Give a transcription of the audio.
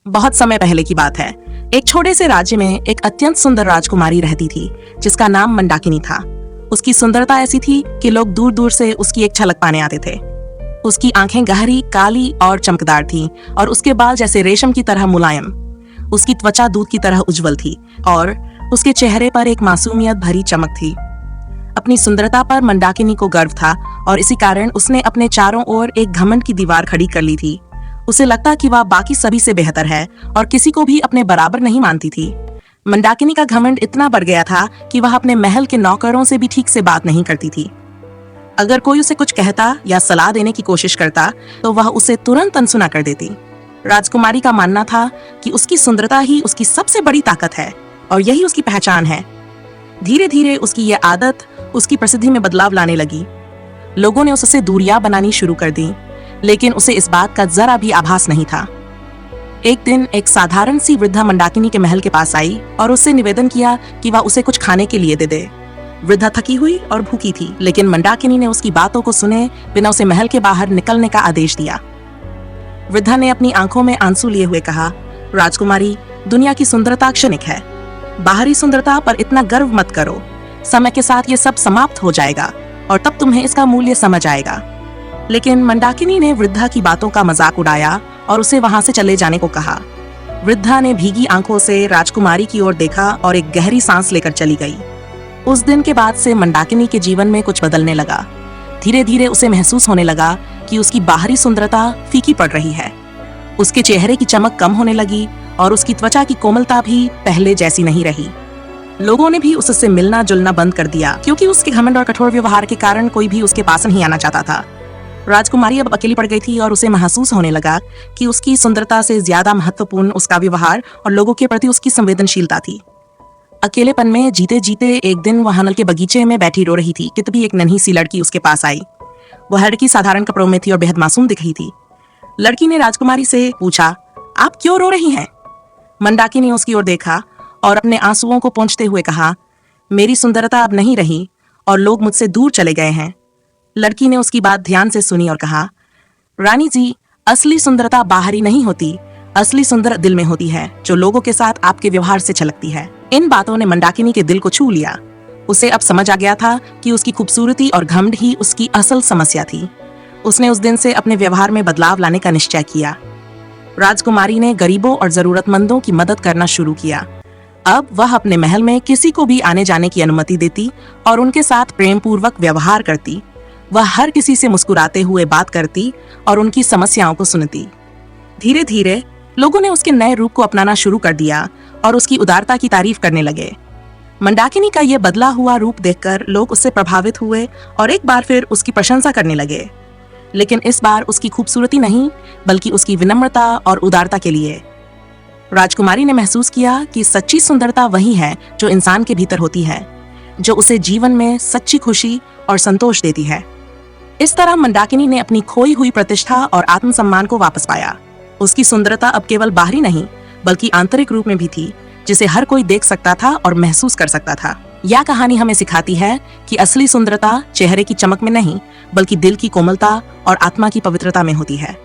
बहुत समय पहले की बात है। एक छोटे से राज्य में एक अत्यंत सुंदर राजकुमारी रहती थी जिसका नाम मंदाकिनी था। उसकी सुंदरता ऐसी थी कि लोग दूर दूर से उसकी एक झलक पाने आते थे। उसकी आंखें गहरी, काली और चमकदार थीं और उसके बाल जैसे रेशम की तरह मुलायम। उसकी त्वचा दूध की तरह उज्जवल थी और उसके चेहरे पर एक मासूमियत भरी चमक थी। अपनी सुंदरता पर मंदाकिनी को गर्व था और इसी कारण उसने अपने चारों ओर एक घमंड की दीवार खड़ी कर ली थी। उसे लगता कि वह बाकी सभी से बेहतर है और किसी को भी अपने बराबर नहीं मानती थी। मंदाकिनी का घमंड इतना बढ़ गया था कि वह अपने महल के नौकरों से भी ठीक से बात नहीं करती थी। अगर कोई उसे कुछ कहता या सलाह देने की कोशिश करता तो वह उसे तुरंत अनसुना कर देती। राजकुमारी का मानना था कि उसकी सुंदरता ही उसकी सबसे बड़ी ताकत है और यही उसकी पहचान है। धीरे धीरे उसकी यह आदत उसकी प्रसिद्धि में बदलाव लाने लगी। लोगों ने उससे दूरियां बनानी शुरू कर दी, लेकिन उसे इस बात का जरा भी आभास नहीं था। एक दिन एक साधारण सी वृद्धा मंदाकिनी के महल के पास आई और उससे निवेदन किया कि वह उसे कुछ खाने के लिए दे दे। वृद्धा थकी हुई और भूखी थी, लेकिन मंदाकिनी ने उसकी बातों को सुने बिना उसे महल के बाहर निकलने का आदेश दिया। वृद्धा ने अपनी आंखों में आंसू लिए हुए कहा, राजकुमारी, दुनिया की सुंदरता क्षणिक है। बाहरी सुंदरता पर इतना गर्व मत करो। समय के साथ ये सब समाप्त हो जाएगा और तब तुम्हें इसका मूल्य समझ आएगा। लेकिन मंदाकिनी ने वृद्धा की बातों का मजाक उड़ाया और उसे वहां से चले जाने को कहा। वृद्धा ने भीगी आंखों से राजकुमारी की ओर देखा और एक गहरी सांस लेकर चली गई। उस दिन के बाद से मंदाकिनी के जीवन में कुछ बदलने लगा। धीरे धीरे उसे महसूस होने लगा कि उसकी बाहरी सुंदरता फीकी पड़ रही है। उसके चेहरे की चमक कम होने लगी और उसकी त्वचा की कोमलता भी पहले जैसी नहीं रही। लोगों ने भी उससे मिलना जुलना बंद कर दिया क्योंकि उसके घमंड और कठोर व्यवहार के कारण कोई भी उसके पास नहीं आना चाहता था। राजकुमारी अब अकेली पड़ गई थी और उसे महसूस होने लगा कि उसकी सुंदरता से ज्यादा महत्वपूर्ण उसका व्यवहार और लोगों के प्रति उसकी संवेदनशीलता थी। अकेलेपन में जीते जीते एक दिन वह नल के बगीचे में बैठी रो रही थी कि तभी एक नन्ही सी लड़की उसके पास आई। वह लड़की साधारण कपड़ों में थी और बेहद मासूम दिख रही थी। लड़की ने राजकुमारी से पूछा, आप क्यों रो रही हैं? मंदाकिनी ने उसकी ओर देखा और अपने आंसुओं को पोंछते हुए कहा, मेरी सुंदरता अब नहीं रही और लोग मुझसे दूर चले गए हैं। लड़की ने उसकी बात ध्यान से सुनी और कहा, रानी जी, असली सुंदरता बाहरी नहीं होती, असली सुंदर दिल में होती है, जो लोगों के साथ आपके व्यवहार से झलकती है। इन बातों ने मंदाकिनी के दिल को छू लिया। उसे अब समझ आ गया था कि उसकी खूबसूरती और घमंड ही उसकी असल समस्या थी। उसने उस दिन से अपने व्यवहार में बदलाव लाने का निश्चय किया। राजकुमारी ने गरीबों और जरूरतमंदों की मदद करना शुरू किया। अब वह अपने महल में किसी को भी आने जाने की अनुमति देती और उनके साथ प्रेम पूर्वक व्यवहार करती। वह हर किसी से मुस्कुराते हुए बात करती और उनकी समस्याओं को सुनती। धीरे धीरे लोगों ने उसके नए रूप को अपनाना शुरू कर दिया और उसकी उदारता की तारीफ करने लगे। मंदाकिनी का यह बदला हुआ रूप देखकर लोग उससे प्रभावित हुए और एक बार फिर उसकी प्रशंसा करने लगे। लेकिन इस बार उसकी खूबसूरती नहीं, बल्कि उसकी विनम्रता और उदारता के लिए। राजकुमारी ने महसूस किया कि सच्ची सुंदरता वही है जो इंसान के भीतर होती है, जो उसे जीवन में सच्ची खुशी और संतोष देती है। इस तरह मंदाकिनी ने अपनी खोई हुई प्रतिष्ठा और आत्मसम्मान को वापस पाया। उसकी सुंदरता अब केवल बाहरी नहीं, बल्कि आंतरिक रूप में भी थी, जिसे हर कोई देख सकता था और महसूस कर सकता था। यह कहानी हमें सिखाती है कि असली सुंदरता चेहरे की चमक में नहीं, बल्कि दिल की कोमलता और आत्मा की पवित्रता में होती है।